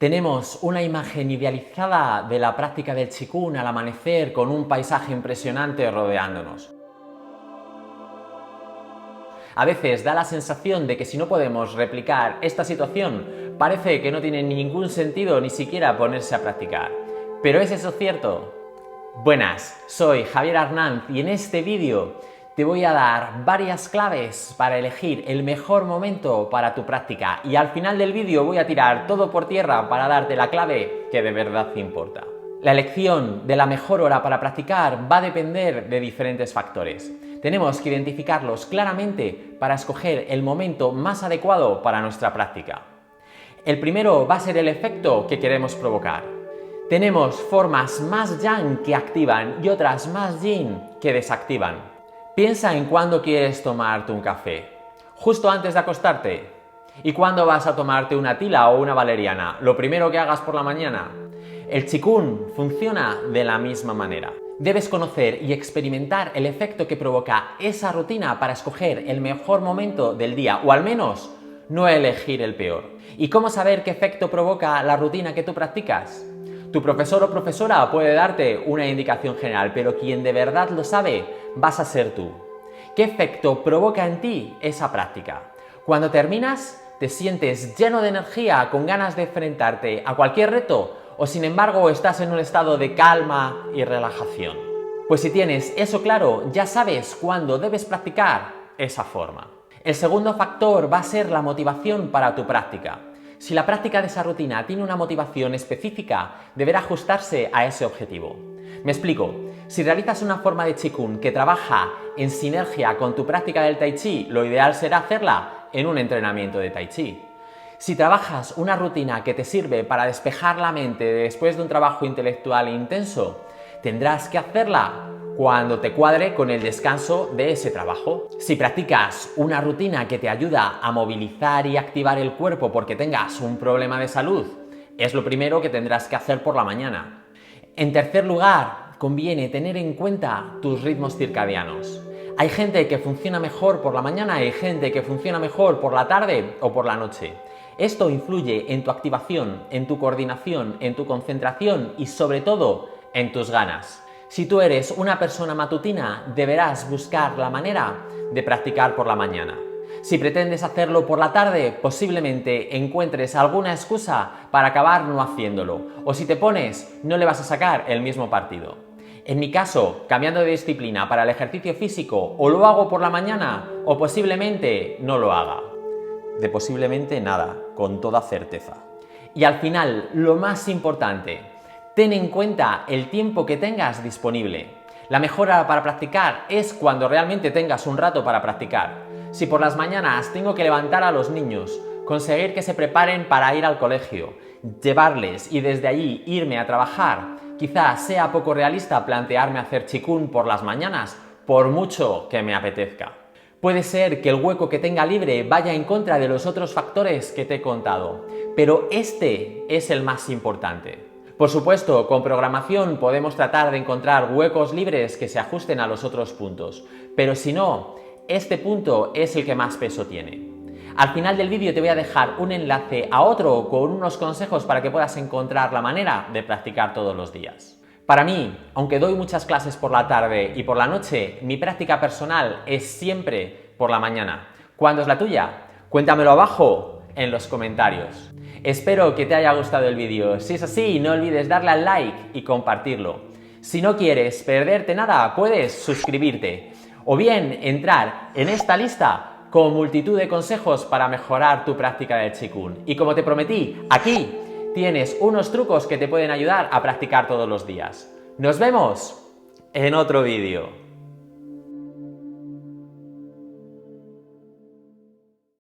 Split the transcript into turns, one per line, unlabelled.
Tenemos una imagen idealizada de la práctica del Qigong al amanecer con un paisaje impresionante rodeándonos. A veces da la sensación de que si no podemos replicar esta situación, parece que no tiene ningún sentido ni siquiera ponerse a practicar. ¿Pero es eso cierto? Buenas, soy Javier Arnanz y en este vídeo te voy a dar varias claves para elegir el mejor momento para tu práctica y al final del vídeo voy a tirar todo por tierra para darte la clave que de verdad te importa. La elección de la mejor hora para practicar va a depender de diferentes factores. Tenemos que identificarlos claramente para escoger el momento más adecuado para nuestra práctica. El primero va a ser el efecto que queremos provocar. Tenemos formas más yang que activan y otras más yin que desactivan. Piensa en cuándo quieres tomarte un café. ¿Justo antes de acostarte? ¿Y cuándo vas a tomarte una tila o una valeriana? ¿Lo primero que hagas por la mañana? El Qigong funciona de la misma manera. Debes conocer y experimentar el efecto que provoca esa rutina para escoger el mejor momento del día, o al menos no elegir el peor. ¿Y cómo saber qué efecto provoca la rutina que tú practicas? Tu profesor o profesora puede darte una indicación general, pero quien de verdad lo sabe vas a ser tú. ¿Qué efecto provoca en ti esa práctica? Cuando terminas, ¿te sientes lleno de energía, con ganas de enfrentarte a cualquier reto? ¿O sin embargo estás en un estado de calma y relajación? Pues si tienes eso claro, ya sabes cuándo debes practicar esa forma. El segundo factor va a ser la motivación para tu práctica. Si la práctica de esa rutina tiene una motivación específica, deberá ajustarse a ese objetivo. Me explico. Si realizas una forma de Qigong que trabaja en sinergia con tu práctica del Tai Chi, lo ideal será hacerla en un entrenamiento de Tai Chi. Si trabajas una rutina que te sirve para despejar la mente después de un trabajo intelectual intenso, tendrás que hacerla cuando te cuadre con el descanso de ese trabajo. Si practicas una rutina que te ayuda a movilizar y activar el cuerpo porque tengas un problema de salud, es lo primero que tendrás que hacer por la mañana. En tercer lugar, conviene tener en cuenta tus ritmos circadianos. Hay gente que funciona mejor por la mañana y hay gente que funciona mejor por la tarde o por la noche. Esto influye en tu activación, en tu coordinación, en tu concentración y sobre todo en tus ganas. Si tú eres una persona matutina, deberás buscar la manera de practicar por la mañana. Si pretendes hacerlo por la tarde, posiblemente encuentres alguna excusa para acabar no haciéndolo. O si te pones, no le vas a sacar el mismo partido. En mi caso, cambiando de disciplina para el ejercicio físico, o lo hago por la mañana o posiblemente no lo haga. De posiblemente nada, con toda certeza. Y al final, lo más importante, ten en cuenta el tiempo que tengas disponible. La mejor hora para practicar es cuando realmente tengas un rato para practicar. Si por las mañanas tengo que levantar a los niños, conseguir que se preparen para ir al colegio, llevarles y desde allí irme a trabajar, quizás sea poco realista plantearme hacer Qigong por las mañanas, por mucho que me apetezca. Puede ser que el hueco que tenga libre vaya en contra de los otros factores que te he contado, pero este es el más importante. Por supuesto, con programación podemos tratar de encontrar huecos libres que se ajusten a los otros puntos, pero si no, este punto es el que más peso tiene. Al final del vídeo te voy a dejar un enlace a otro con unos consejos para que puedas encontrar la manera de practicar todos los días. Para mí, aunque doy muchas clases por la tarde y por la noche, mi práctica personal es siempre por la mañana. ¿Cuándo es la tuya? Cuéntamelo abajo en los comentarios. Espero que te haya gustado el vídeo. Si es así, no olvides darle al like y compartirlo. Si no quieres perderte nada, puedes suscribirte o bien entrar en esta lista con multitud de consejos para mejorar tu práctica de Qigong. Y como te prometí, aquí tienes unos trucos que te pueden ayudar a practicar todos los días. Nos vemos en otro vídeo.